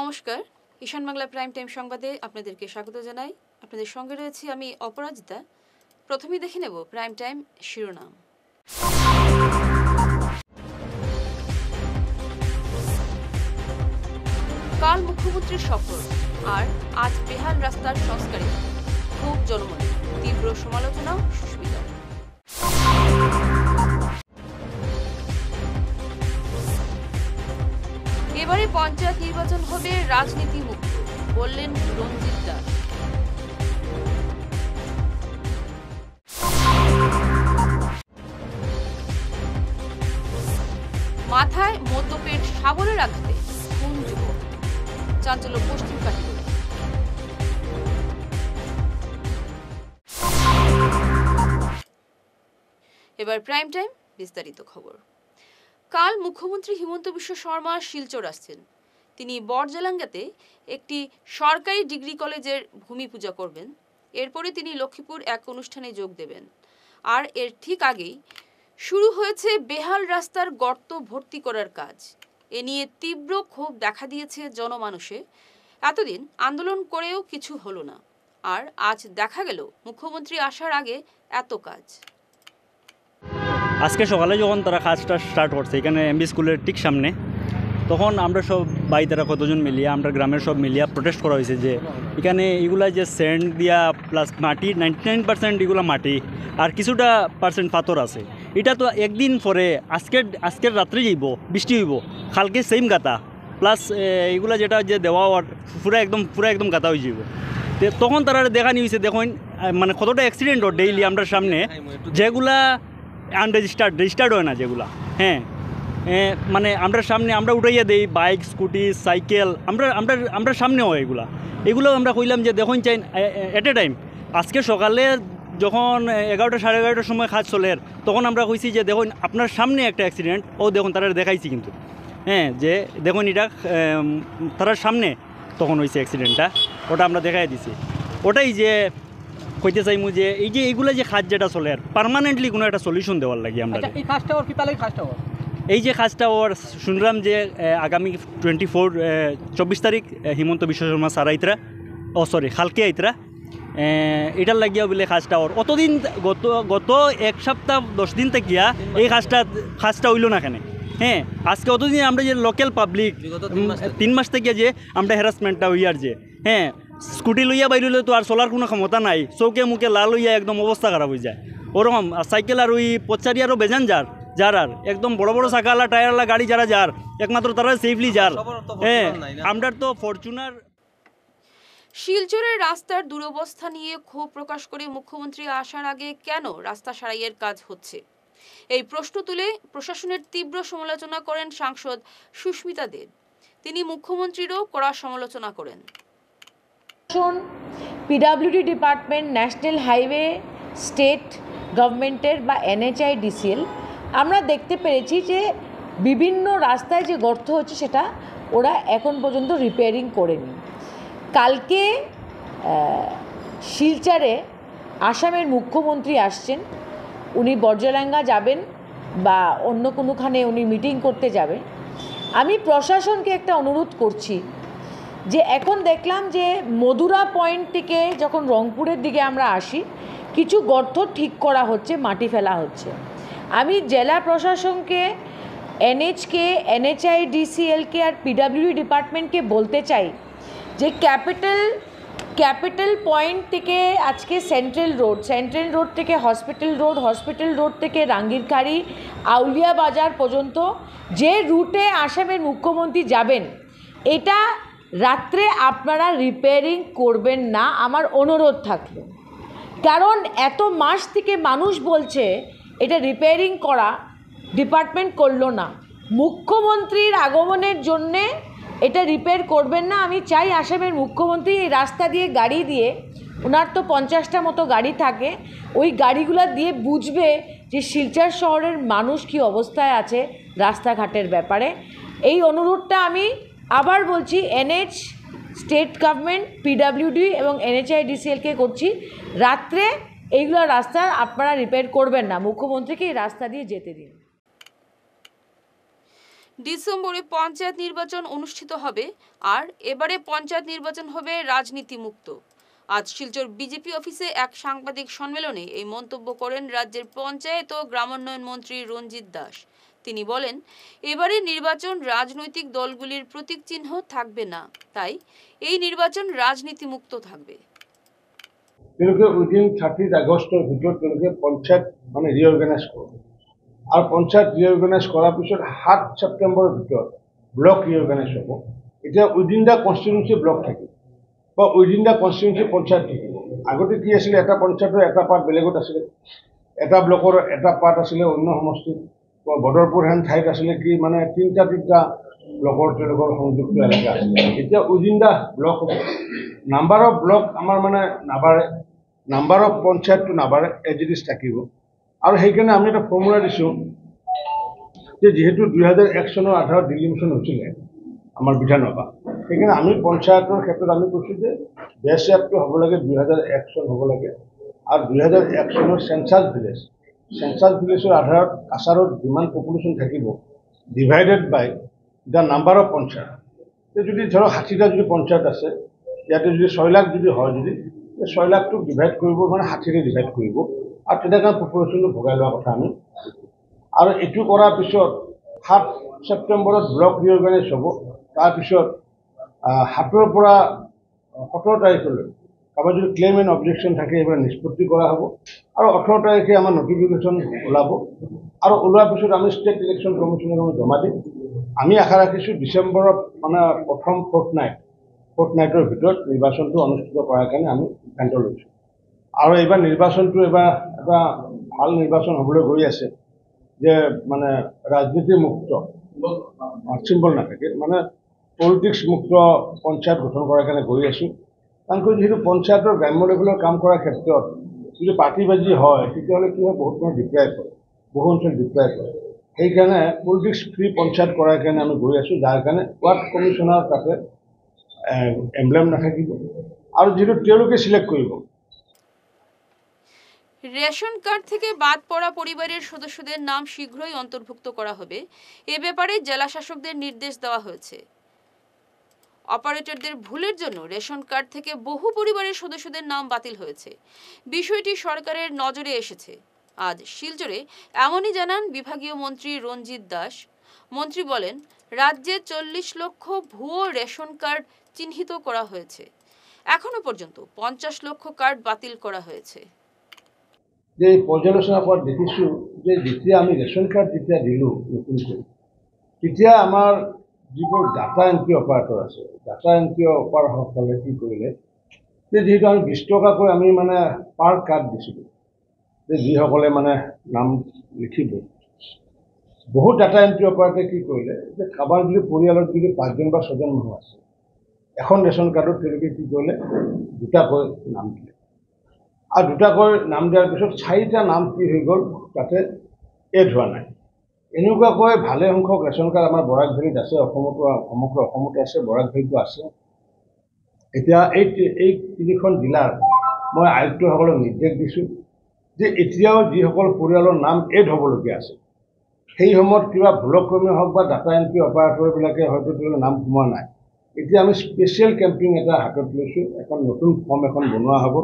নমস্কার, ঈশান Bangla prime time সংবাদে আপনাদেরকে স্বাগত জানাই। আপনাদের সঙ্গে রয়েছি আমি অপরাজিতা। প্রথমেই দেখে নেব প্রাইম টাইম শিরোনাম। কাল মুখ্যমন্ত্রীর সফর আর আজ বেহাল রাস্তার সংস্কারে খুব জনমনে, তীব্র সমালোচনা সুস্মিতা। এবারে পঞ্চায়েত নির্বাচন হবে রাজনীতি মুক্ত, বললেন রঞ্জিত দাস। মাথায় মদ্যপের শাবলের আঘাতে খুন যুবক, চাঞ্চল্য পশ্চিম কাটিগড়া। এবার প্রাইম টাইম বিস্তারিত খবর। কাল মুখ্যমন্ত্রী হিমন্ত বিশ্ব শর্মা শিলচর আসছেন। তিনি বড়জেলাঙ্গাতে একটি সরকারি ডিগ্রি কলেজের ভূমি পূজা করবেন। এরপরে তিনি লক্ষ্মীপুর এক অনুষ্ঠানে যোগ দেবেন। আর এর ঠিক আগেই শুরু হয়েছে বেহাল রাস্তার গর্ত ভর্তি করার কাজ। এ নিয়ে তীব্র ক্ষোভ দেখা দিয়েছে জনমানুষে। এতদিন আন্দোলন করেও কিছু হলো না, আর আজ দেখা গেল মুখ্যমন্ত্রী আসার আগে এত কাজ। আজকে সকালে যখন তারা কাজটা স্টার্ট করছে এখানে এমবি স্কুলের ঠিক সামনে, তখন আমরা সব তারা কতজন মিলিয়া আমরা গ্রামের সব মিলিয়া প্রোটেস্ট করা হয়েছে যে এখানে এগুলা যে স্যান্ড দিয়া প্লাস মাটি 99% এগুলো মাটি আর কিছুটা পার্সেন্ট পাথর আছে। এটা তো একদিন পরে আজকের রাত্রে যাইব, বৃষ্টি হইব, কালকে সেম গাতা প্লাস এগুলা যেটা যে দেওয়া পুরা একদম গাতা হয়ে যাব। তখন তারা দেখা নিয়েছে দেখুন মানে কতটা অ্যাক্সিডেন্ট হয় ডেইলি আমরা সামনে, যেগুলা রেজিস্টার্ড হয় না যেগুলা। মানে আমরা উঠাইয়া দেই বাইক স্কুটি সাইকেল, আমরা সামনে হয় এগুলো আমরা কইলাম যে দেখুন চাই এট এ টাইম। আজকে সকালে যখন 11টা সাড়ে 11টার সময় কাজ চলে তখন আমরা কইছি যে দেখুন আপনার সামনে একটা অ্যাক্সিডেন্ট, দেখুন তারা দেখাইছি কিন্তু যে দেখুন এটা তার সামনে তখন হয়েছে অ্যাক্সিডেন্টটা, ওটা আমরা দেখাই দিছি। ওটাই যে কইতে চাইমু যে এইগুলো যে কাজ যেটা চলে পার্মানেন্টলি কোনো একটা সলিউশন দেওয়ার লাগে আমরা। এই যে কাজটা ওর শুনলাম যে আগামী 24 তারিখ হিমন্ত বিশ্ব শর্মা স্যার আইতরা, কালকে আইতরা, এটার লাগিয়া বলে কাজটা ওর অতদিন গত এক সপ্তাহ 10 দিন থেকিয়া এই কাজটা হইল না কেন। আজকে অতদিন আমরা যে লোকাল পাবলিক 3 মাস থেকে যে আমরা হ্যারাসমেন্টটা হইয়ার যে স্কুটি লইয়া বাইরে তো আর চলার কোনো ক্ষমতা নাই, চৌকে মুখে লাল হইয়া একদম অবস্থা খারাপ হয়ে যায় ওরকম। আর সাইকেল আর ওই পচারি আরও বেজান যার আর একদম বড় বড় চাকাওয়ালা টায়ারওয়ালা গাড়ি যার একমাত্র তারা সেফলি আমরা তো ফরচুনার। শিলচরের রাস্তার দুরবস্থা নিয়ে ক্ষোভ প্রকাশ করে মুখ্যমন্ত্রী আসার আগে কেন রাস্তা সারাইয়ের কাজ হচ্ছে, এই প্রশ্ন তুলে প্রশাসনের তীব্র সমালোচনা করেন সাংসদ সুস্মিতা দেব। তিনি মুখ্যমন্ত্রীরও কড়া সমালোচনা করেন। PWD department, national highway, state গভর্নমেন্টের বা NHIDCL আমরা দেখতে পেরেছি যে বিভিন্ন রাস্তায় যে গর্ত হচ্ছে সেটা ওরা এখন পর্যন্ত রিপেয়ারিং করেনি। কালকে শিলচরে আসামের মুখ্যমন্ত্রী আসছেন, উনি বড়জেলাঙ্গা যাবেন বা অন্য কোনোখানে উনি মিটিং করতে যাবেন। আমি প্রশাসনকে একটা অনুরোধ করছি যে এখন দেখলাম যে মধুরা পয়েন্ট থেকে যখন রংপুরের দিকে আমরা আসি কিছু গর্ত ঠিক করা হচ্ছে, মাটি ফেলা হচ্ছে। আমি জেলা প্রশাসনকে, NHকে, NHIDCLকে আর PWD ডিপার্টমেন্টকে বলতে চাই যে ক্যাপিটাল পয়েন্ট থেকে আজকে সেন্ট্রাল রোড থেকে হসপিটাল রোড থেকে রাঙ্গিরখাড়ি আউলিয়া বাজার পর্যন্ত যে রুটে আসামের মুখ্যমন্ত্রী যাবেন এটা রাত্রে আপনারা রিপেয়ারিং করবেন না, আমার অনুরোধ থাকলো। কারণ এত মাস থেকে মানুষ বলছে এটা রিপেয়ারিং করা, ডিপার্টমেন্ট করলো না। মুখ্যমন্ত্রীর আগমনের জন্যে এটা রিপেয়ার করবেন না। আমি চাই আসামের মুখ্যমন্ত্রী এই রাস্তা দিয়ে গাড়ি দিয়ে, ওনার তো 50টা মতো গাড়ি থাকে, ওই গাড়িগুলো দিয়ে বুঝবে যে শিলচর শহরের মানুষ কী অবস্থায় আছে রাস্তাঘাটের ব্যাপারে। এই অনুরোধটা আমি আবার বলছি NH, স্টেট গভর্নমেন্ট, PWD এবং NHIDCLকে করছি, রাত্রে এইগুলো রাস্তা আপনারা রিপেয়ার করবেন না, মুখ্যমন্ত্রীকে এই রাস্তা দিয়ে যেতে দিন। ডিসেম্বরে পঞ্চায়েত নির্বাচন অনুষ্ঠিত হবে, আর এবারে পঞ্চায়েত নির্বাচন হবে রাজনীতি মুক্ত। আজ শিলচর বিজেপি অফিসে এক সাংবাদিক সম্মেলনে এই মন্তব্য করেন রাজ্যের পঞ্চায়েত ও গ্রামোন্নয়ন মন্ত্রী রঞ্জিত দাস। তিনি বলেন, এবারে নির্বাচন রাজনৈতিক দলগুলির প্রতীক চিহ্ন থাকবে না, তাই এই নির্বাচন রাজনীতি মুক্ত থাকবে। উইদিন 30 আগস্টের ভিতরে পঞ্চায়েত মানে রিঅর্গানাইজ করবে, আর পঞ্চায়েত রিঅর্গানাইজ করার পিছত 7 সেপ্টেম্বরের ভিতৰত ব্লক রিঅর্গানাইজ হ'ব। এতিয়া উইদিন দ্য কনষ্টিটুৱেঞ্চি ব্লক থাকিব বা উইদিন দ্য কনষ্টিটুৱেঞ্চি পঞ্চায়েত থাকিব। আগতে কি আছিলে, এটা পঞ্চায়তৰ এটা পাৰ্ট বেলেগত আছিলে, এটা ব্লকৰ এটা পাৰ্ট আছিলে অন্য সমষ্টিত, বদৰপুৰ হেন ঠাইত আছিলে কি মানে তিনিটা ব্লকৰ তেওঁলোকৰ সংযুক্ত এলেকা আছিলে। এতিয়া উইদিন দ্য ব্লক হ'ব। নাম্বাৰ অফ ব্লক আমাৰ মানে নাবাঢ়ে, নাম্বাৰ অফ পঞ্চায়তটো নাবাঢ়ে, এজ ইট ইজ থাকিব। আৰু সেইকাৰণে আমি এটা ফৰ্মুলা দিছোঁ যে যিহেতু 2001 চনৰ আধাৰত ডিলিমিশ্যন হৈছিলে আমাৰ বিধানসভা, সেইকাৰণে আমি পঞ্চায়তৰ ক্ষেত্ৰত আমি কৈছোঁ যে বেছ ইয়াৰটো হ'ব লাগে 2001 চন হ'ব লাগে, আৰু 2001 চনৰ চেঞ্চাছ ভিলেজৰ আধাৰত কাছাৰত যিমান পপুলেশ্যন থাকিব divided by the number of panchayat. যদি ধৰক 60টা যদি পঞ্চায়ত আছে, ইয়াতে যদি 6 লাখ যদি হয়, যদি 6 লাখটোক ডিভাইড কৰিব মানে 60ৰে ডিভাইড কৰিব, আৰু তেনেকৈ পপুলেশ্যনটো ভগাই লোৱাৰ কথা আমি। আৰু এইটো কৰাৰ পিছত 7 ছেপ্টেম্বৰত ব্লক ৰিঅৰ্গানাইজ হ'ব। তাৰপিছত 7ৰ পৰা 17 তাৰিখলৈ কাৰোবাৰ যদি ক্লেইম এণ্ড অবজেকশ্যন থাকে এইবাৰ নিষ্পত্তি কৰা হ'ব, আৰু 18 তাৰিখে আমাৰ নটিফিকেশ্যন ওলাব, আৰু ওলোৱাৰ পিছত আমি ষ্টেট ইলেকশ্যন কমিশ্যনক আমি জমা দিম। আমি আশা ৰাখিছোঁ ডিচেম্বৰত মানে প্ৰথম ফৰ্টনাইটৰ ভিতৰত নিৰ্বাচনটো অনুষ্ঠিত কৰাৰ কাৰণে আমি সিদ্ধান্ত লৈছোঁ। আৰু এইবাৰ নিৰ্বাচনটো এবাৰ এটা ভাল নিৰ্বাচন হ'বলৈ গৈ আছে, যে মানে ৰাজনীতি মুক্ত, চিম্বল নাথাকে, মানে পলিটিক্স মুক্ত পঞ্চায়ত গঠন কৰাৰ কাৰণে গৈ আছোঁ। কাৰণ যিহেতু পঞ্চায়তৰ গ্ৰাম্য লেভেলৰ কাম কৰাৰ ক্ষেত্ৰত যদি পাৰ্টিবাজি হয়, তেতিয়াহ'লে কি হয়, বহুত মানুহ ডিপ্ৰাইভ হয়, বহু অঞ্চল ডিপ্ৰাইভ হয়। সেইকাৰণে পলিটিক্স ফ্ৰী পঞ্চায়ত কৰাৰ কাৰণে আমি গৈ আছোঁ, যাৰ কাৰণে ৱাৰ্ড কমিশ্যনাৰ তাতে এমব্লেম নাথাকিব, আৰু যিহেতু তেওঁলোকে সিলেক্ট কৰিব। রেশন কার্ড থেকে বাদ পড়া পরিবারের সদস্যদের নাম শীঘ্রই অন্তর্ভুক্ত করা হবে, এ ব্যাপারে জেলা শাসকদের নির্দেশ দেওয়া হয়েছে। অপারেটরদের ভুলের জন্য রেশন কার্ড থেকে বহু পরিবারের সদস্যদের নাম বাতিল হয়েছে। বিষয়টি সরকারের নজরে এসেছে। আজ শিলচরে এমনই জানান বিভাগীয় মন্ত্রী রঞ্জিত দাস। মন্ত্রী বলেন, রাজ্যে 40 লক্ষ ভুয়ো রেশন কার্ড চিহ্নিত করা হয়েছে। এখনো পর্যন্ত 50 লক্ষ কার্ড বাতিল করা হয়েছে। যে পৰ্যালোচনা কৰাত দেখিছোঁ যে যেতিয়া আমি ৰেচন কাৰ্ড যেতিয়া দিলোঁ নতুনকৈ, তেতিয়া আমাৰ যিবোৰ ডাটা এণ্ট্ৰি অপাৰেটৰ আছে, ডাটা এণ্ট্ৰি অপাৰেটৰসকলে কি কৰিলে, যে যিহেতু আমি 20 টকাকৈ আমি মানে পাৰ কাৰ্ড দিছিলোঁ, যে যিসকলে মানে নাম লিখিব, বহুত ডাটা এণ্ট্ৰি অপাৰেটৰে কি কৰিলে, যে কাৰোবাৰ যদি পৰিয়ালত যদি 5জন বা 6জন মানুহ আছে, এখন ৰেচন কাৰ্ডত তেওঁলোকে কি কৰিলে, দুটাকৈ নাম দিলে, আৰু দুটাকৈ নাম দিয়াৰ পিছত 4টা নাম কি হৈ গ'ল, তাতে এড হোৱা নাই। এনেকুৱাকৈ ভালে সংখ্যক ৰেচন কাৰ্ড আমাৰ বৰাক ভেলীত আছে, সমগ্ৰ অসমতে আছে, বৰাক ভেলীতো আছে। এতিয়া এই 3খন জিলাৰ মই আয়ুক্তসকলক নিৰ্দেশ দিছোঁ যে এতিয়াও যিসকল পৰিয়ালৰ নাম এড হ'বলগীয়া আছে, সেই সময়ত কিবা ভুলক্ৰমে হওক বা ডাটা এণ্ট্ৰি অপাৰেটৰবিলাকে হয়তো তেওঁলোকৰ নাম সোমোৱা নাই। এতিয়া আমি স্পেচিয়েল কেম্পিং এটা হাতত লৈছোঁ, এখন নতুন ফৰ্ম এখন বনোৱা হ'ব।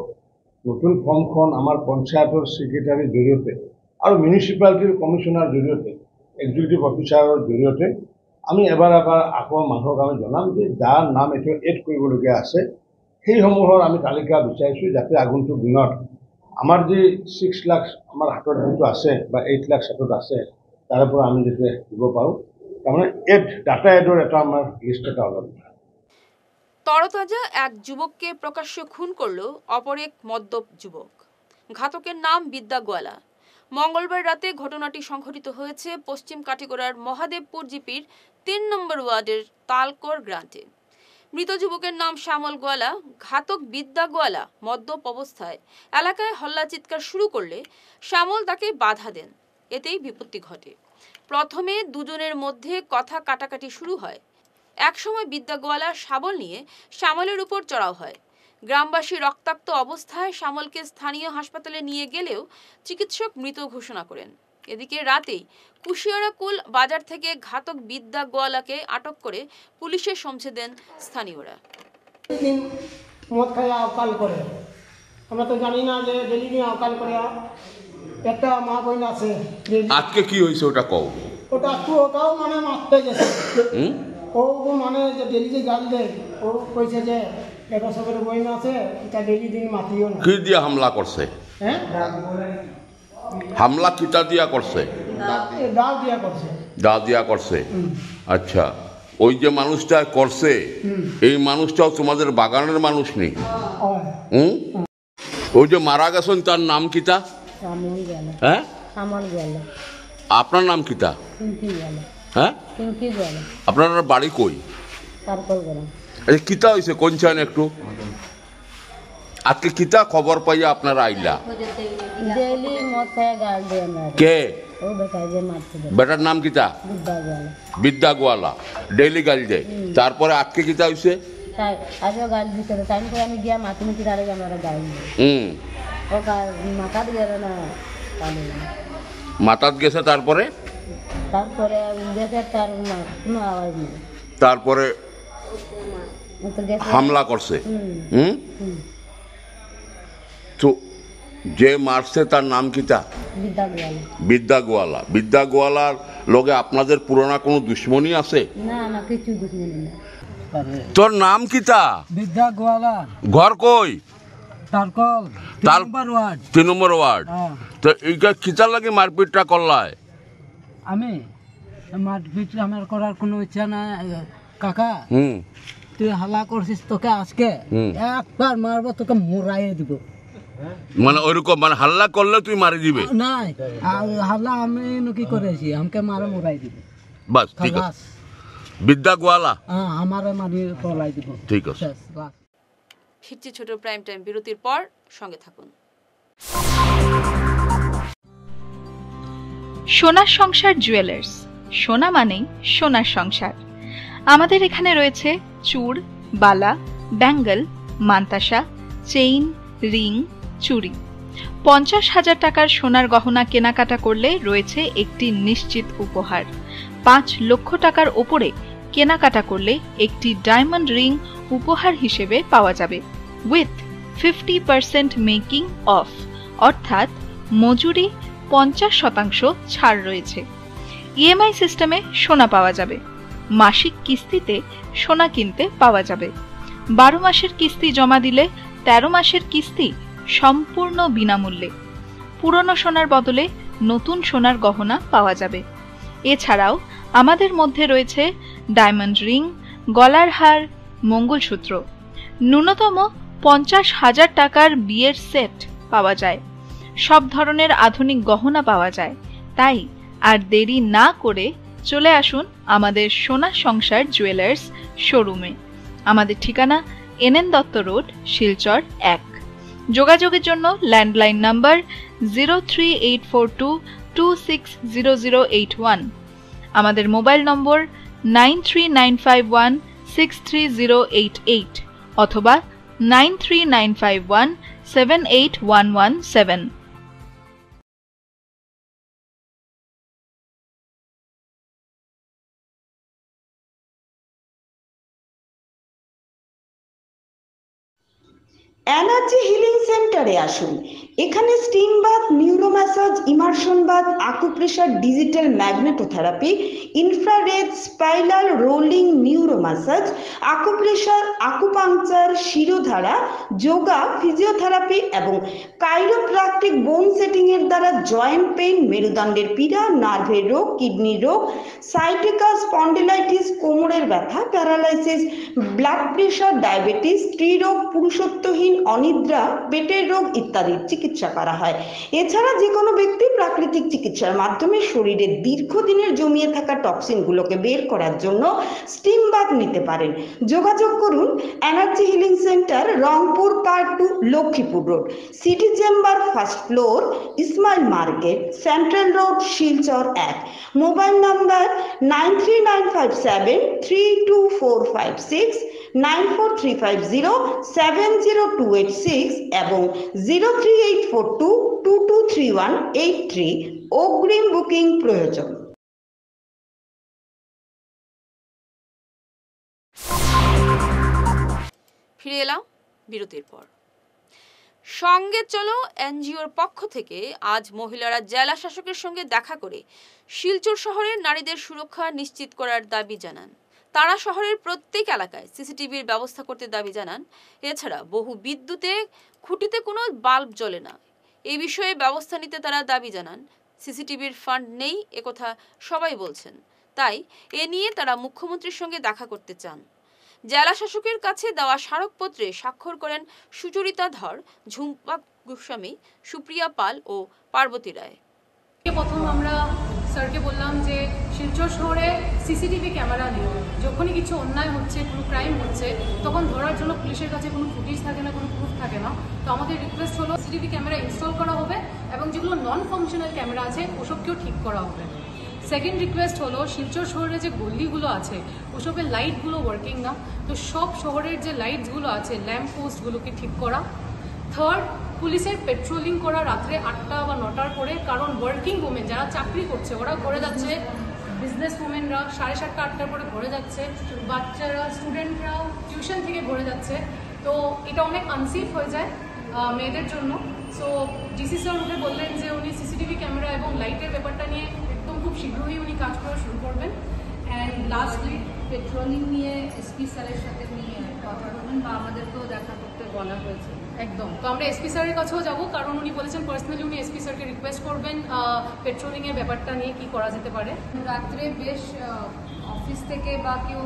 নতুন ফৰ্মখন আমাৰ পঞ্চায়তৰ ছেক্ৰেটাৰীৰ জৰিয়তে আৰু মিউনিচিপালিটিৰ কমিশ্যনাৰ জৰিয়তে, এক্সিকিউটিভ অফিচাৰৰ জৰিয়তে আমি এবাৰ আকৌ মানুহক আমি জনাম যে যাৰ নাম এতিয়া এড কৰিবলগীয়া আছে, সেইসমূহৰ আমি তালিকা বিচাৰিছোঁ, যাতে আগন্তুক দিনত আমাৰ যি 6 লাখ আমাৰ হাতত যিটো আছে বা 8 লাখ হাতত আছে, তাৰে পৰা আমি যাতে দিব পাৰোঁ। তাৰমানে ডাটা এডৰ এটা আমাৰ লিষ্ট এটা ওলাব। তরতাজা এক যুবককে প্রকাশ্যে খুন করল অপর এক মদ্যপ যুবক। ঘাতকের নাম বিদ্যা গোয়ালা। মঙ্গলবার রাতে ঘটনাটি সংঘটিত হয়েছে পশ্চিম কাটিগড়ার মহাদেবপুর জিপির 3 নম্বর ওয়ার্ডের তালকর গ্রামে। মৃত যুবকের নাম শ্যামল গোয়ালা। ঘাতক বিদ্যা গোয়ালা মদ্যপ অবস্থায় এলাকায় হল্লা চিৎকার শুরু করলে শ্যামল তাকে বাধা দেন, এতেই বিপত্তি ঘটে। প্রথমে দুজনের মধ্যে কথা কাটাকাটি শুরু হয়। একসময় বিদ্যা গোয়ালা শাবল নিয়ে শ্যামলের উপর চড়াও হয়। গ্রামবাসী রক্তাক্ত অবস্থায় শ্যামলকে স্থানীয় হাসপাতালে নিয়ে গেলেও চিকিৎসক মৃত ঘোষণা করেন। এদিকে রাতেই কুশিয়ারাকুল বাজার থেকে ঘাতক বিদ্যা গোয়ালাকে আটক করে পুলিশে সমঝে দেন স্থানীয়রা। মদ খায় আকাল করে, আমরা তো জানি না যে ডেলি নিয়ে আকাল করে। একটা মা বোন আছে, আজকে কি হয়েছে ওটা কও। ওটা ওটাও মানে মারতে গেছে। ও মানে যে ডেলি যে গাল দেয়, ও কইছে যে একটা সবের বইন আছে, এটা ডেলি দিন মাতিও না। কি দিয়ে হামলা করছে? হ্যাঁ, হামলা কিটা দিয়া করছে? ডাল দিয়া করছে। দা দিয়া করছে। আচ্ছা, ওই যে মানুষটা করছে এই মানুষটাও তোমাদের বাগানের মানুষ নেই? ওই যে মারা গেছেন তার নাম কিতা? হ্যাঁ, আপনার নাম কিতা? হ্যাঁ, আপনার বাড়ি কই? আচ্ছা, কিতা হয়েছে কোন চান একটু? আজকে কিতা খবর পাইয়া আপনারা আইলা? কে বেটার নাম কিতা? বিদ্যা গোয়ালা ডেইলি গাল দেয়। তারপরে আজকে কিতা হয়েছে? আমি গিয়া মাতুমিতি তারে আমরা গাল ও মাথা দিয়ে না মাথাত গেছে। তারপরে তারপরে গেছে, তার কোনো আওয়াজ নেই। তারপরে হামলা করছে। তো যে মারছে তার নাম কিতা? বিদ্যা গোয়ালা। বিদ্যা গোয়ালার লগে আপনাদের পুরোনা কোনো দুশ্মনী আছে? না না, কিছু দুশ্মনী না। তোর নাম কিতা? বিদ্যা গোয়ালা। ঘর কই? তারকল 3 নম্বর ওয়ার্ড। তো এইটা কিতা লাগে মারপিটটা করলায়? আমি মারপিট আমার করার কোনো ইচ্ছা না কাকা। তুই হাল্লা করছিস, তোকে আজকে একবার মারবো, তোকে মোরাইয়ে দিব। মানে ওইরকম মানে হাল্লা করলে তুই মারি দিবে? নাই, হাল্লা আমি কি করেছি, আমাকে মারে মোরাই দিব। বাস ঠিক আছে। বিদ্যা গোয়ালা আমারে মারি পলাই দিব। ঠিক আছে। ফিরছি ছোট প্রাইম টাইম বিরতির পর, সঙ্গে থাকুন। সোনার সংসার জুয়েলার্স, সোনা মানেই সোনার সংসার। আমাদের এখানে রয়েছে চূড়, বালা, ব্যাঙ্গল, মান্তাসা, চেইন, রিং, চুড়ি। 50,000 টাকার সোনার গহনা কেনাকাটা করলে রয়েছে একটি নিশ্চিত উপহার। 5 লক্ষ টাকার ওপরে কেনাকাটা করলে একটি ডায়মন্ড রিং উপহার হিসেবে পাওয়া যাবে, উইথ 50% মেকিং অফ, অর্থাৎ মজুরি 50% ছাড় রয়েছে। ইএমআই সিস্টেমে সোনা পাওয়া যাবে। মাসিক কিস্তিতে সোনা কিনতে পাওয়া যাবে। 12 মাসের কিস্তি জমা দিলে 13 মাসের কিস্তি সম্পূর্ণ বিনামূল্যে। পুরনো সোনার বদলে নতুন সোনার গহনা পাওয়া যাবে। এছাড়াও আমাদের মধ্যে রয়েছে ডায়মন্ড রিং, গলার হার, মঙ্গলসূত্র। ন্যূনতম 50,000 টাকার বিয়ের সেট পাওয়া যায়। সব ধরনের আধুনিক গহনা পাওয়া যায়। তাই আর দেরি না করে চলে আসুন আমাদের সোনা সংসার জুয়েলার্স শোরুমে। আমাদের ঠিকানা NN দত্ত রোড, শিলচর 1। যোগাযোগের জন্য ল্যান্ডলাইন নাম্বার 03842260081, আমাদের মোবাইল নম্বর 9395163088 অথবা 9395178117। এনার্জি হিলিং সেন্টারে আসুন। এখানে steam bath, neuro massage, immersion bath, acupressure, digital magnetotherapy, infrared, spiral rolling neuro massage, acupressure, acupuncture, shirodhara, yoga, physiotherapy এবং কাইরোপ্র্যাকটিক বোন সেটিং এর দ্বারা জয়েন্ট পেইন, মেরুদণ্ডের পীড়া, নার্ভের রোগ, কিডনির রোগ, সাইটিকা, স্পন্ডিলাইটিস, কোমরের ব্যথা, প্যারালাইসিস, ব্লাড প্রেশার, ডায়াবেটিস, স্ত্রীরোগ, পুরুষত্বহীন, অনিদ্রা, পেটের রোগ ইত্যাদির চিকিৎসা করা হয়। এছাড়া যে কোনো ব্যক্তি প্রাকৃতিক চিকিৎসার মাধ্যমে শরীরের দীর্ঘদিনের জমিয়ে থাকা টক্সিনগুলোকে বের করার জন্য স্টিম বাথ নিতে পারেন। যোগাযোগ করুন energy healing centre, Rangpur part 2, Lakshmipur road, city chamber, first floor, Ismail market, central road, Silchar 1। Mobile number 9395732456, 9435070 0386286 এবং 03842223183 অগ্রিম বুকিং প্রয়োজন। ফিরে এলাম বিরতির পর। সঙ্গে চলো এনজিওর পক্ষ থেকে আজ মহিলারা জেলা শাসকের সঙ্গে দেখা করে শিলচর শহরের নারীদের সুরক্ষা নিশ্চিত করার দাবি জানান। তারা শহরের প্রত্যেক এলাকায় সিসিটিভির ব্যবস্থা করতে দাবি জানান। এছাড়া বহু বিদ্যুতে খুঁটিতে কোনো বাল্ব জ্বলে না, এই বিষয়ে ব্যবস্থা নিতে তারা দাবি জানান। সিসিটিভির ফান্ড নেই একথা সবাই বলছেন, তাই এ নিয়ে তারা মুখ্যমন্ত্রীর সঙ্গে দেখা করতে চান। জেলা শাসকের কাছে দেওয়া স্মারকপত্রে স্বাক্ষর করেন সুচরিতা ধর, ঝুম্পা গোস্বামী, সুপ্রিয়া পাল ও পার্বতী রায়। প্রথম আমরা স্যারকে বললাম যে শিলচর শহরে সিসিটিভি ক্যামেরা নেই, যখনই কিছু অন্যায় হচ্ছে, কোনো ক্রাইম হচ্ছে, তখন ধরার জন্য পুলিশের কাছে কোনো ফুটেজ থাকে না, কোনো প্রুফ থাকে না। তো আমাদের রিকোয়েস্ট হলো সিসিটিভি ক্যামেরা ইনস্টল করা হবে এবং যেগুলো নন ফাংশনাল ক্যামেরা আছে ওসবকেও ঠিক করা হবে। সেকেন্ড রিকোয়েস্ট হলো শিলচর শহরে যে গল্লিগুলো আছে ওসবের লাইটগুলো ওয়ার্কিং না, তো সব শহরের যে লাইটসগুলো আছে ল্যাম্প পোস্টগুলোকে ঠিক করা। থার্ড, পুলিশের পেট্রোলিং করা রাত্রে 8টা বা 9টার পরে, কারণ ওয়ার্কিং ওমেন যারা চাকরি করছে ওরা ঘরে যাচ্ছে, বিজনেস ওমেনরা 7:30 8টার পরে ঘরে যাচ্ছে, বাচ্চারা স্টুডেন্টরাও টিউশন থেকে ঘরে যাচ্ছে, তো এটা অনেক আনসেফ হয়ে যায় মেয়েদের জন্য। সো ডিসি স্যার উঠে বললেন যে উনি সিসিটিভি ক্যামেরা এবং লাইটের ব্যাপারটা নিয়ে একদম খুব শীঘ্রই উনি কাজ করা শুরু করবেন। অ্যান্ড লাস্টলি পেট্রোলিং নিয়ে এসপি স্যারের সাথে নিয়ে কথা বলবেন বা আমাদেরকেও দেখা করতে বলা হয়েছে। একদম, তো আমরা এসপি স্যারের কাছেও যাবো, কারণ উনি বলেছেন পার্সোনালি উনি এসপি স্যারকে রিকোয়েস্ট করবেন পেট্রোলিংয়ের ব্যাপারটা নিয়ে কি করা যেতে পারে। রাত্রে বেশ অফিস থেকে বা কেউ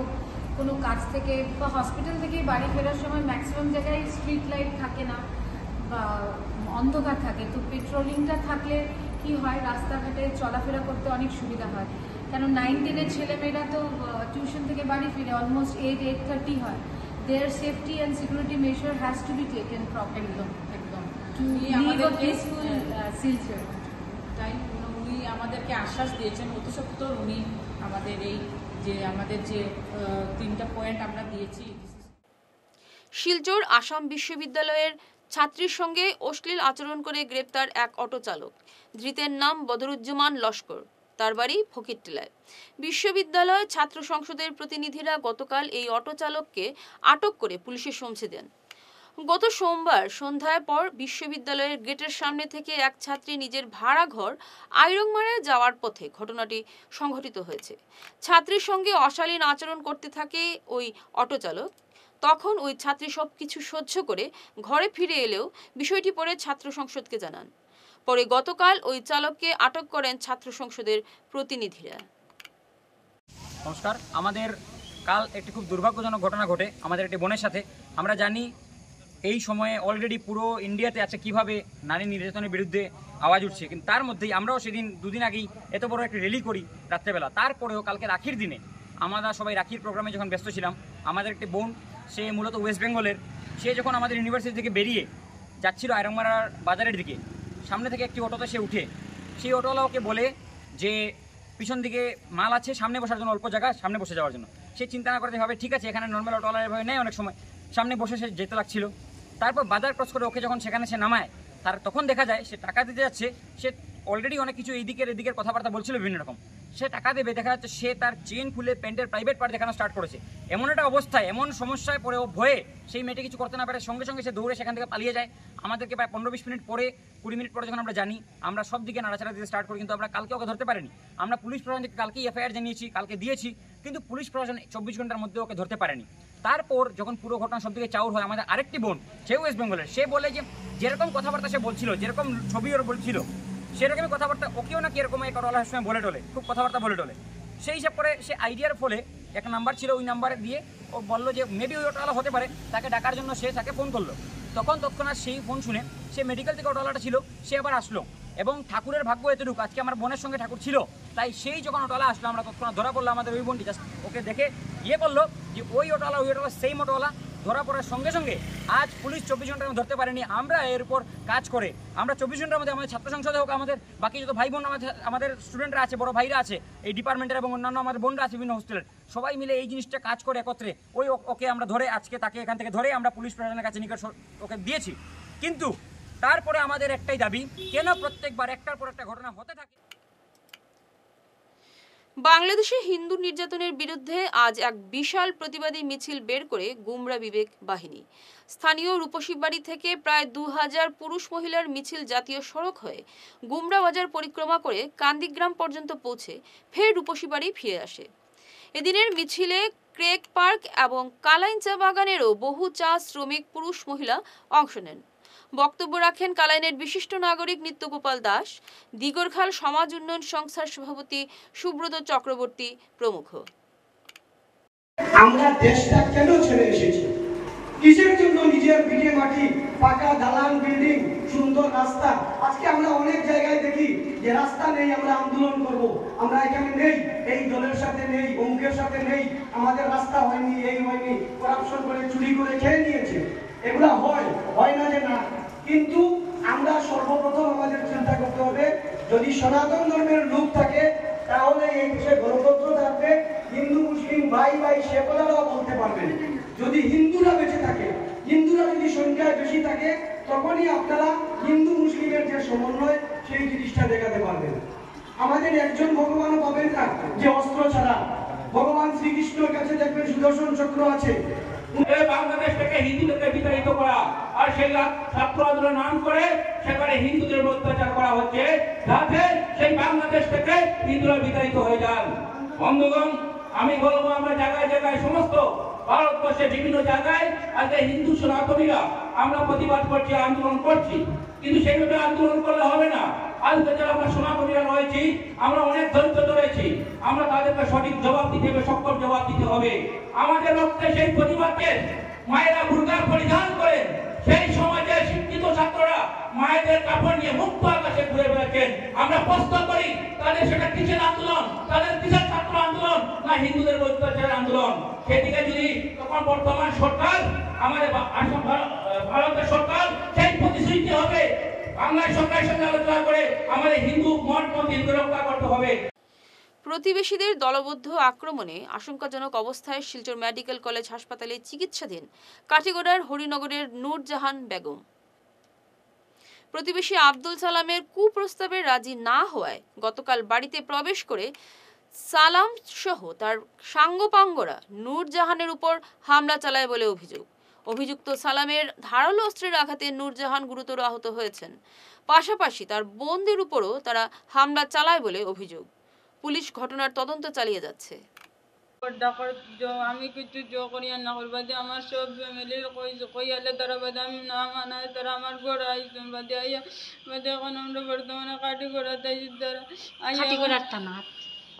কোনো কাজ থেকে বা হসপিটাল থেকে বাড়ি ফেরার সময় ম্যাক্সিমাম জায়গায় স্ট্রিট লাইট থাকে না বা অন্ধকার থাকে, তো পেট্রোলিংটা থাকলে কি হয় রাস্তাঘাটে চলাফেরা করতে অনেক সুবিধা হয়। কেন 9-10-এর ছেলেমেয়েরা তো টিউশন থেকে বাড়ি ফিরে অলমোস্ট 8-8:30 হয়। Their safety and security measure has to be taken properly. একদম to live a peaceful Silchar. তাই উনি আমাদেরকে আশ্বাস দিয়েছেন অতি সত্বর উনি আমাদের এই যে আমাদের যে 3টা পয়েন্ট আমরা দিয়েছি। শিলচর আসাম বিশ্ববিদ্যালয়ের ছাত্রীর সঙ্গে অশ্লীল আচরণ করে গ্রেপ্তার এক অটো চালক। ধৃতের নাম বদরুজ্জামান লস্কর, তার বাড়ি ফকিরটিলায়। বিশ্ববিদ্যালয় ছাত্র সংসদের প্রতিনিধিরা গতকাল এই অটো চালককে আটক করে পুলিশে সমঝে দেন। গত সোমবার সন্ধ্যার পর বিশ্ববিদ্যালয়ের গেটের সামনে থেকে এক ছাত্রী নিজের ভাড়া ঘর আইরংমারায় যাওয়ার পথে ঘটনাটি সংঘটিত হয়েছে। ছাত্রীর সঙ্গে অশালীন আচরণ করতে থাকে ওই অটো চালক। তখন ওই ছাত্রী সবকিছু সহ্য করে ঘরে ফিরে এলেও বিষয়টি পরে ছাত্র সংসদকে জানান। পরে গতকাল ওই চালককে আটক করেন ছাত্র সংসদের প্রতিনিধিরা। নমস্কার, আমাদের কাল একটি খুব দুর্ভাগ্যজনক ঘটনা ঘটে আমাদের একটি বোনের সাথে। আমরা জানি এই সময়ে অলরেডি পুরো ইন্ডিয়াতে আছে কিভাবে নারী নির্যাতনের বিরুদ্ধে আওয়াজ উঠছে, কিন্তু তার মধ্যেই আমরাও সেদিন 2 দিন আগেই এত বড় একটি র্যালি করি রাত্রেবেলা। তারপরেও কালকে রাখির দিনে আমরা সবাই রাখির প্রোগ্রামে যখন ব্যস্ত ছিলাম, আমাদের একটি বোন, সে মূলত ওয়েস্ট বেঙ্গলের, সে যখন আমাদের ইউনিভার্সিটি থেকে বেরিয়ে যাচ্ছিল আইরংমারার বাজারের দিকে, সামনে থেকে একটি অটোতে সে উঠে, সেই অটোওয়ালা ওকে বলে যে পিছন দিকে মাল আছে, সামনে বসার জন্য অল্প জায়গা, সামনে বসে যাওয়ার জন্য। সে চিন্তা না করতে ভাবে ঠিক আছে এখানে নর্মাল অটোওয়ালা এভাবে নেয়, অনেক সময় সামনে বসে সে যেতে লাগছিল। তারপর বাজার ক্রস করে ওকে যখন সেখানে সে নামায়, তার তখন দেখা যায় সে টাকা দিতে যাচ্ছে, সে অলরেডি অনেক কিছু এদিকের কথাবার্তা বলছিল বিভিন্ন রকম। সে টাকা দেবে, দেখা যাচ্ছে সে তার চেন খুলে প্যান্টের প্রাইভেট পার্ট দেখানো স্টার্ট করেছে। এমন একটা অবস্থায়, এমন সমস্যায় পড়ে ও ভয়ে সেই মেয়েটি কিছু করতে না পারে, সঙ্গে সঙ্গে সে দৌড়ে সেখান থেকে পালিয়ে যায়। আমাদেরকে প্রায় 15-20 মিনিট পরে, 20 মিনিট পরে যখন আমরা জানি, আমরা সব দিকে নাড়াচাড়া দিতে স্টার্ট করি, কিন্তু আমরা কালকে ওকে ধরতে পারিনি। আমরা পুলিশ প্রশাসনকে কালকেই এফআইআর জানিয়েছি, কালকে দিয়েছি, কিন্তু পুলিশ প্রশাসন 24 ঘন্টার মধ্যে ওকে ধরতে পারেনি। তারপর যখন পুরো ঘটনা সব দিকে চাউর হয়, আমাদের আরেকটি বোন, সে ওয়েস্ট বেঙ্গলের, সে বলে যে যেরকম কথাবার্তা সে বলছিল, যেরকম ছবি ওর বলছিল, সেরকমই কথাবার্তা ওকেও নাকি এরকম এক অটোওয়ালার সময় বলে টলে, খুব কথাবার্তা বলে টলে। সেই হিসাব করে সে আইডিয়ার ফলে একটা নাম্বার ছিল, ওই নাম্বারে দিয়ে ও বললো যে মেবি ওই অটোওয়ালা হতে পারে, তাকে ডাকার জন্য সে তাকে ফোন করলো। তখন তৎক্ষণাৎ সেই ফোন শুনে সে মেডিকেল থেকে অটোওয়ালাটা ছিল, সে আবার আসলো। এবং ঠাকুরের ভাগ্য এতটুকু, আজকে আমার বোনের সঙ্গে ঠাকুর ছিল, তাই সেই যখন অটোওয়ালা আসলো, আমরা তৎক্ষণাৎ ধরা পড়লো। আমাদের ওই বোনটি জাস্ট ওকে দেখে করলো যে ওই অটোওয়ালা সেম অটোওয়ালা ধরা পড়ার সঙ্গে সঙ্গে আজ পুলিশ 24 ঘন্টার মধ্যে ধরতে পারেনি। আমরা এর উপর কাজ করে আমরা 24 ঘন্টার মধ্যে আমাদের ছাত্র সংসদে হোক, আমাদের বাকি যত ভাই বোন আমাদের স্টুডেন্টরা আছে, বড় ভাইরা আছে এই ডিপার্টমেন্টের এবং অন্যান্য আমাদের বোনরা আছে বিভিন্ন হোস্টেলের, সবাই মিলে এই জিনিসটা কাজ করে একত্রে ওকে আমরা ধরে আজকে তাকে এখান থেকে ধরে আমরা পুলিশ প্রশাসনের কাছে নিকট ওকে দিয়েছি। কিন্তু তারপরে আমাদের একটাই দাবি, কেন প্রত্যেকবার একটার পর একটা ঘটনা হতে থাকে। বাংলাদেশে হিন্দু নির্যাতনের বিরুদ্ধে আজ এক বিশাল প্রতিবাদী মিছিল বের করে গুমরা বিবেক বাহিনী। স্থানীয় রূপসী বাড়ি থেকে প্রায় 2000 পুরুষ মহিলার মিছিল জাতীয় সড়ক হয়ে গুমরা বাজার পরিক্রমা করে কান্দিগ্রাম পর্যন্ত পৌঁছে ফের রূপসী বাড়ি ফিরে আসে। এদিনের মিছিলে ক্রেক পার্ক এবং কালাইন চা বাগানেরও বহু চা শ্রমিক পুরুষ মহিলা অংশ নেন। বক্তব্য রাখেন কালাইনের বিশিষ্ট নাগরিক নিত্যগোপাল দাস, দিগরখাল সমাজ উন্নয়ন সংস্থার সভাপতি সুব্রত চক্রবর্তী প্রমুখ। আমরা দেশটা কেন ছেড়ে এসেছি, কিসের জন্য নিজের ভিটে মাটি, পাকা দালান বিল্ডিং, সুন্দর রাস্তা, আজকে আমরা অনেক জায়গায় দেখি যে রাস্তা নেই, আমরা আন্দোলন করব, আমরা এখানে নেই, এই দলের সাথে নেই, অমুকের সাথে নেই, আমাদের রাস্তা হয়নি, এই হয়নি, করাপশন করে চুরি করে খেয়ে নিয়েছে, এগুলা হয় না যে না। কিন্তু আমরা সর্বপ্রথম আমাদের চিন্তা করতে হবে, যদি সনাতন ধর্মের লোক থাকে তাহলে এই দেশে গণতন্ত্র থাকবে, হিন্দু মুসলিম ভাই ভাই সে কথাটাও বলতে পারবেন। যদি হিন্দুরা বেঁচে থাকে, হিন্দুরা যদি সংখ্যায় বেশি থাকে, তখনই আপনারা হিন্দু মুসলিমের যে সমন্বয় সেই জিনিসটা দেখাতে পারবেন। আমাদের একজন ভগবানও পাবেন না যে অস্ত্র ছাড়া। ভগবান শ্রীকৃষ্ণের কাছে দেখবেন সুদর্শন চক্র আছে। বাংলাদেশ থেকে হিন্দুদেরকে বিতাড়িত করা আর সেই ছাত্র আন্দোলন নাম করে সেখানে হিন্দুদের অত্যাচার করা হচ্ছে, যাতে সেই বাংলাদেশ থেকে হিন্দুরা বিতাড়িত হয়ে যান। বন্ধুগণ, আমি বলবো আমরা জায়গায় জায়গায় সমস্ত ভারতবর্ষের বিভিন্ন জায়গায় আজকে হিন্দু সনাতনীরা আমরা প্রতিবাদ করছি, আন্দোলন করছি, কিন্তু সেইভাবে আন্দোলন করলে হবে না। আজকে যারা আমরা সনাতনীরা রয়েছি, আমরা অনেক ধৈর্য ধরেছি, আমরা তাদেরকে সঠিক জবাব দিতে হবে, সক্ষম জবাব দিতে হবে। আমাদের রক্তে সেই প্রতিবাদকে মায়েরা বুরকা পরিধান করেন, সেই সমাজের শিক্ষিত ছাত্ররা মায়েদের কাপড় নিয়ে মুক্ত আকাশে ঘুরে বেড়াচ্ছেন। আমরা প্রশ্ন করি তাদের সেটা কিসের আন্দোলন, তাদের কিসের ছাত্র আন্দোলন না হিন্দুদের অত্যাচারের আন্দোলন? সেদিকে যদি তখন বর্তমান সরকার, আমাদের ভারতের সরকার সেই প্রতিশ্রুতি হবে, বাংলাদেশ সরকারের সঙ্গে আলোচনা করে আমাদের হিন্দু মঠ মন্দিরকে রক্ষা করতে হবে। প্রতিবেশীদের দলবদ্ধ আক্রমণে আশঙ্কাজনক অবস্থায় শিলচর মেডিকেল কলেজ হাসপাতালে চিকিৎসাধীন কাঠিগড়ার হরিনগরের নূরজাহান বেগম। প্রতিবেশী আব্দুল সালামের কুপ্রস্তাবে রাজি না হওয়ায় গতকাল বাড়িতে প্রবেশ করে সালাম সহ তার সাঙ্গপাঙ্গরা নূরজাহানের উপর হামলা চালায় বলে অভিযোগ। অভিযুক্ত সালামের ধারালো অস্ত্রের আঘাতে নূরজাহান গুরুতর আহত হয়েছেন। পাশাপাশি তার বোনদের উপরও তারা হামলা চালায় বলে অভিযোগ। পুলিশ ঘটনার তদন্ত চালিয়ে যাচ্ছে। আমি কিছু জো করিয়া না করবা যে আমার সব ফ্যামিলির কইয়ালে তারা বাদে আমি না মানায় তারা আমার ঘর আইসুন বাদে আইয়া বাদে এখন আমরা বর্তমানে কাঠিগড়া তাইছি তারা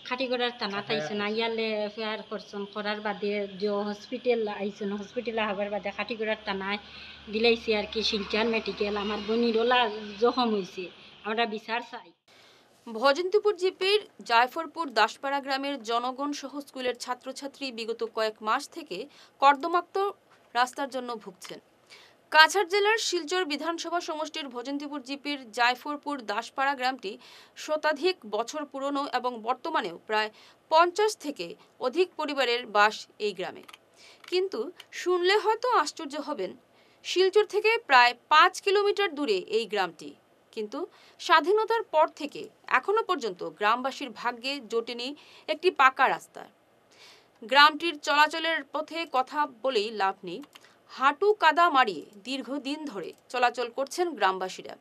খাটিগড়ার থানাত আইসুন আইয়ালে এফআইআর করছুন করার বাদে যে হসপিটাল আইসুন হসপিটালে হবার বাদে খাটিগড়ার থানায় দিলাইছি আর কি শিলচর মেডিকেল। আমার বোনিরোলা জখম হয়েছে, আমরা বিচার চাই। ভজন্তিপুর জিপির জায়ফরপুর দাসপাড়া গ্রামের জনগণ সহ স্কুলের ছাত্রছাত্রী বিগত কয়েক মাস থেকে কর্দমাক্ত রাস্তার জন্য ভুগছেন। কাছাড় জেলার শিলচর বিধানসভা সমষ্টির ভজন্তিপুর জিপির জায়ফরপুর দাসপাড়া গ্রামটি শতাধিক বছর পুরনো এবং বর্তমানেও প্রায় 50 থেকে অধিক পরিবারের বাস এই গ্রামে। কিন্তু শুনলে হয়তো আশ্চর্য হবেন, শিলচর থেকে প্রায় 5 কিলোমিটার দূরে এই গ্রামটি, কিন্তু স্বাধীনতার পর থেকে এখনো পর্যন্ত গ্রামবাসীর ভাগ্যে জোটেনি একটি পাকা রাস্তা। গ্রামটির চলাচলের পথে কথা বলেই লাভ নেই, হাঁটু কাদা মারিয়ে দীর্ঘদিন ধরে চলাচল করছেন গ্রামবাসীরা।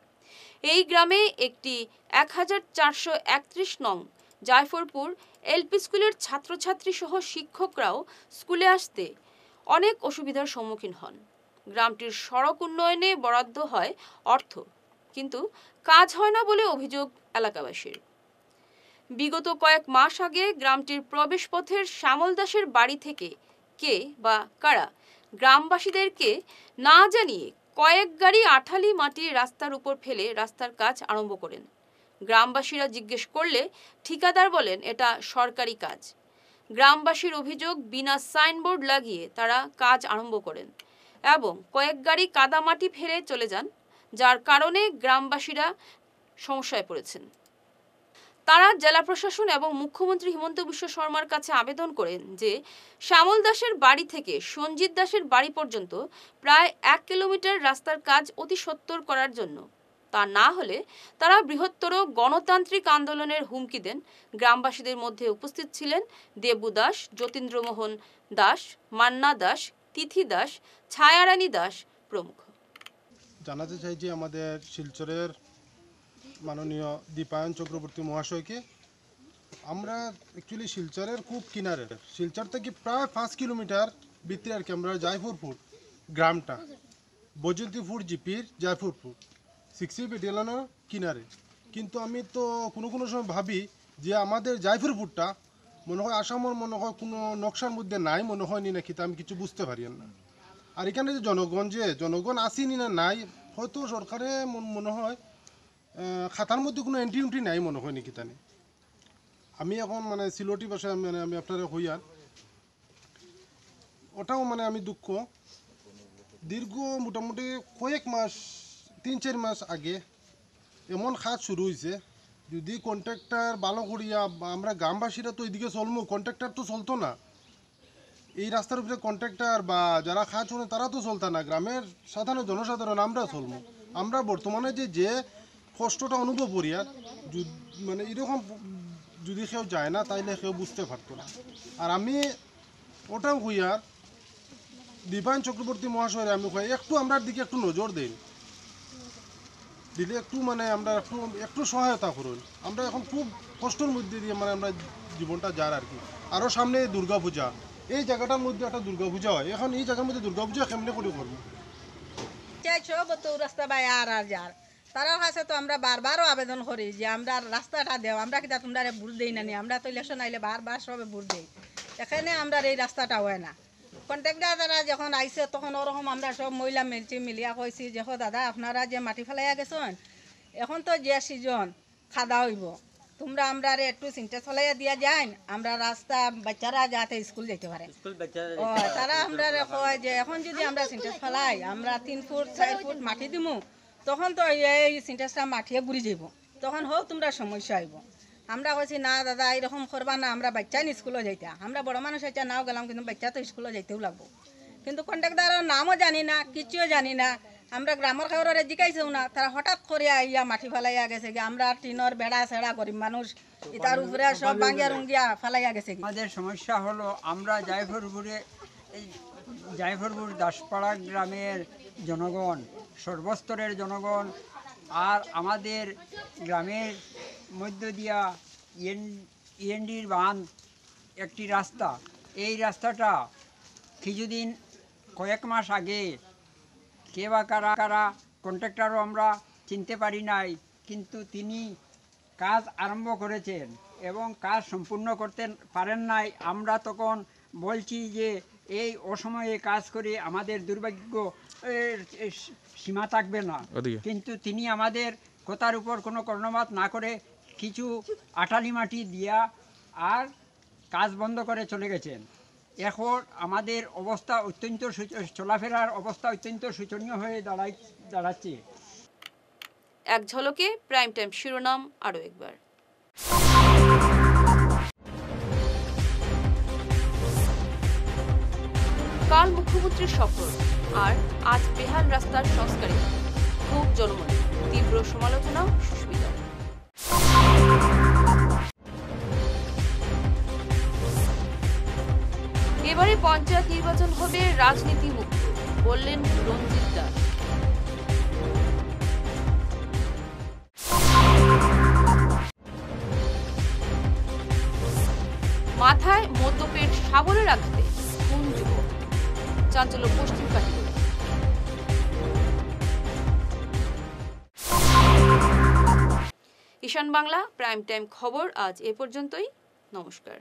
এই গ্রামে একটি 1431 নং জায়ফরপুর এলপি স্কুলের ছাত্রছাত্রী সহ শিক্ষকরাও স্কুলে আসতে অনেক অসুবিধার সম্মুখীন হন। গ্রামটির সড়ক উন্নয়নে বরাদ্দ হয় অর্থ, কিন্তু কাজ হয় না বলে অভিযোগ এলাকাবাসীর। বিগত কয়েক মাস আগে গ্রামটির প্রবেশপথের শ্যামল দাসের বাড়ি থেকে কে বা কারা গ্রামবাসীদেরকে না জানিয়ে কয়েক গাড়ি আঠালি মাটির রাস্তার উপর ফেলে রাস্তার কাজ আরম্ভ করেন। গ্রামবাসীরা জিজ্ঞেস করলে ঠিকাদার বলেন এটা সরকারি কাজ। গ্রামবাসীর অভিযোগ, বিনা সাইনবোর্ড লাগিয়ে তারা কাজ আরম্ভ করেন। এবং কয়েক গাড়ি কাদামাটি ফেলে চলে যান, যার কারণে গ্রামবাসীরা সমস্যায় পড়েছেন। তারা জেলা প্রশাসন এবং মুখ্যমন্ত্রী হিমন্ত বিশ্ব শর্মার কাছে আবেদন করেন যে শ্যামল দাসের বাড়ি থেকে সঞ্জিত দাসের বাড়ি পর্যন্ত প্রায় 1 কিলোমিটার রাস্তার কাজ অতি সত্বর করার জন্য। তা না হলে তারা বৃহত্তর গণতান্ত্রিক আন্দোলনের হুমকি দেন। গ্রামবাসীদের মধ্যে উপস্থিত ছিলেন দেবু দাস, যতীন্দ্রমোহন দাস, মান্না দাস, তিথি দাস, ছায়ারানী দাস প্রমুখ। জানাতে চাই যে আমাদের শিলচরের মাননীয় দীপায়ন চক্রবর্তী মহাশয়কে, আমরা অ্যাকচুয়ালি শিলচরের খুব কিনারে, শিলচর থেকে প্রায় 5 কিলোমিটার ভিতরে আর কি আমরা জায়ফুরপুর গ্রামটা, বৈজয়ন্তীপুর জিপির জায়ফুরপুর 60 ব্যাটালিয়নের কিনারে। কিন্তু আমি তো কোনো সময় ভাবি যে আমাদের জায়ফুরপুরটা মনে হয় আসামের মনে হয় কোনো নকশার মধ্যে নাই, মনে হয় নি নাকি, তা আমি কিছু বুঝতে পারি না। আর এখানে যে জনগণ আসেনি না নাই, হয়তো সরকারে মনে হয় খাতার মধ্যে কোনো এন্ট্রি নাই মনে হয় নাকি তানে। আমি এখন মানে সিলটি ভাষায় মানে আমি আপনারা হইয়ার ওটাও মানে আমি দুঃখ, দীর্ঘ মোটামুটি কয়েক মাস 3-4 মাস আগে এমন কাজ শুরু হয়েছে, যদি কন্ট্রাক্টর ভালো করিয়া আমরা গ্রামবাসীরা তো এদিকে চলবো, কন্ট্রাক্টর তো চলতো না, এই রাস্তার উপরে কন্ট্রাক্টর বা যারা কাজ করে তারা তো চলতো না, গ্রামের সাধারণ জনসাধারণ আমরা চলবো। আমরা বর্তমানে যে কষ্টটা অনুভব করি আর মানে এরকম যদি কেউ যায় না তাইলে কেউ বুঝতে পারতো না। আর আমি ওটাও হইয়ার দীপায়ন চক্রবর্তী মহাশয় আমি কই একটু আমরার দিকে একটু নজর দিন, দিলে একটু মানে আমরা একটু সহায়তা করুন। আমরা এখন খুব কষ্টের মধ্যে দিয়ে মানে আমরা জীবনটা যার আর কি। আরও সামনে দুর্গাপূজা, এই জায়গাটার মধ্যে একটা দুর্গাপূজা হয়, এখন এই জায়গার মধ্যে দুর্গাপূজা কেমনে করে করবো? সব তো রাস্তা বাই আর যার তারার কাছে তো আমরা বারবারও আবেদন করি যে আমরা রাস্তাটা দেও, আমরা কিনা তোমরা ভোট দেই না, আমরা তো ইলেকশন আইলে বারবার সবে ভোট দেই, এখানে আমরা এই রাস্তাটা হয় না। কন্ট্রাক্টর যারা যখন আইসে তখন ওরকম আমরা সব মহিলা মিলিয়া কইছি যে দাদা আপনারা যে মাটি ফেলাইয়া গেছেন, এখন তো যে সিজন খাদা হইব, তোমরা আমরা একটু চিন্তা ফেলাইয়া দিয়া যাই, আমরা রাস্তা বাচ্চারা যাতে স্কুল যেতে পারে। তারা আমরা কয় যে এখন যদি আমরা সিন্টেক্স ফেলাই, আমরা 3 ফুট 4 ফুট মাটি দিমু, তখন তো এই সিন্টেক্সটা মাটিয়ে ঘুরি যাব, তখন হোক তোমরা সমস্যা হইব। আমরা কইছি না দাদা এরকম করবা না, আমরা বাচ্চা স্কুলে যাইতা, আমরা বড় মানুষ হইতা নাও গেলাম, কিন্তু বাচ্চা তো স্কুলে যাইতেও লাগবো। কিন্তু কন্ট্রাক্টরের নামও জানি না, কিছুও জানি না, আমরা গ্রামের খাবারে জিকাইছেও না, তারা হঠাৎ করে আইয়া মাটি ফেলাইয়া গেছে, আমরা টিনের বেড়া ছেড়া গরিব মানুষ, তার উপরে সব ভাঙ্গিয়া রুঙ্গিয়া ফেলাইয়া গেছে। আমাদের সমস্যা হলো আমরা জায়ফরপুর দাসপাড়া গ্রামের জনগণ, সর্বস্তরের জনগণ, আর আমাদের গ্রামের মধ্য দিয়া ইএনডির বাঁধ একটি রাস্তা, এই রাস্তাটা কিছুদিন কয়েক মাস আগে কে বা কারা কন্ট্রাক্টরও আমরা চিনতে পারি নাই, কিন্তু তিনি কাজ আরম্ভ করেছেন এবং কাজ সম্পূর্ণ করতে পারেন নাই। আমরা তখন বলছি যে এই অসময়ে কাজ করে আমাদের দুর্ভাগ্য সীমা থাকবে না, কিন্তু তিনি আমাদের কথার উপর কোনো কর্ণপাত না করে কিছু আটালি মাটি দিয়া আর কাজ বন্ধ করে চলে গেছেন। এখন আমাদের অবস্থা অত্যন্ত চলাফেরার অবস্থা অত্যন্ত শোচনীয় হয়ে দাঁড়াচ্ছে। এক ঝলকে প্রাইম টাইম শিরোনাম আরও একবার। কাল মুখ্যমন্ত্রীর সফর আর আজ বেহাল রাস্তার সংস্কারে খুব জনমনে, তীব্র সমালোচনা সুস্মিতা। এবারে পঞ্চায়েত নির্বাচন হবে রাজনীতি মুক্ত, বললেন রঞ্জিত দাস। মাথায় মদ্যপের সাবলে রাখতে খুন যুবক, চাঞ্চল্য পশ্চিম কাটিগড়া। ঈশান বাংলা প্রাইম টাইম খবর আজ এ পর্যন্তই। নমস্কার।